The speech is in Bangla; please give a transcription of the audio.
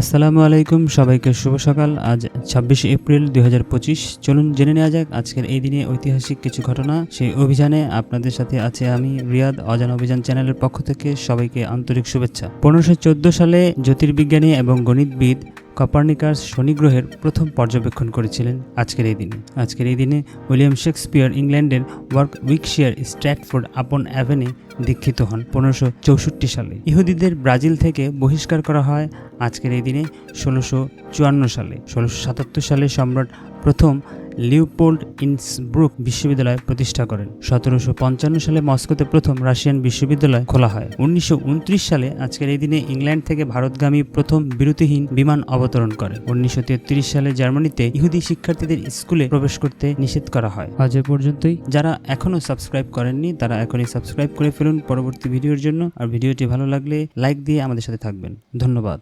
আসসালামু আলাইকুম, সবাইকে শুভ সকাল। আজ 26 এপ্রিল 2025। চলুন জেনে নেওয়া যাক আজকের এই দিনে ঐতিহাসিক কিছু ঘটনা। সেই অভিযানে আপনাদের সাথে আছে আমি রিয়াদ। অজানা অভিযান চ্যানেলের পক্ষ থেকে সবাইকে আন্তরিক শুভেচ্ছা। 1514 সালে জ্যোতির্বিজ্ঞানী এবং গণিতবিদ কপার্নিকাস শনি গ্রহের প্রথম পর্যবেক্ষণ করেছিলেন আজকের এই দিনে উইলিয়াম শেক্সপিয়ার ইংল্যান্ডের ওয়ারউইকশায়ার স্ট্র্যাটফোর্ড আপন অ্যাভেনে দীক্ষিত হন 1564 সালে। ইহুদিদের ব্রাজিল থেকে বহিষ্কার করা হয় আজকের এই দিনে 1654 সালে। 1677 সালে সম্রাট প্রথম লিওপোল্ড ইন্সব্রুক বিশ্ববিদ্যালয় প্রতিষ্ঠা করেন। 1755 সালে মস্কোতে প্রথম রাশিয়ান বিশ্ববিদ্যালয় খোলা হয়। 1929 সালে আজকের এই দিনে ইংল্যান্ড থেকে ভারতগামী প্রথম বিরতিহীন বিমান অবতরণ করে। 1933 সালে জার্মানিতে ইহুদি শিক্ষার্থীদের স্কুলে প্রবেশ করতে নিষেধ করা হয়। আজ এ পর্যন্তই। যারা এখনো সাবস্ক্রাইব করেননি তারা এখনই সাবস্ক্রাইব করে ফেলুন পরবর্তী ভিডিওর জন্য। আর ভিডিওটি ভালো লাগলে লাইক দিয়ে আমাদের সাথে থাকবেন। ধন্যবাদ।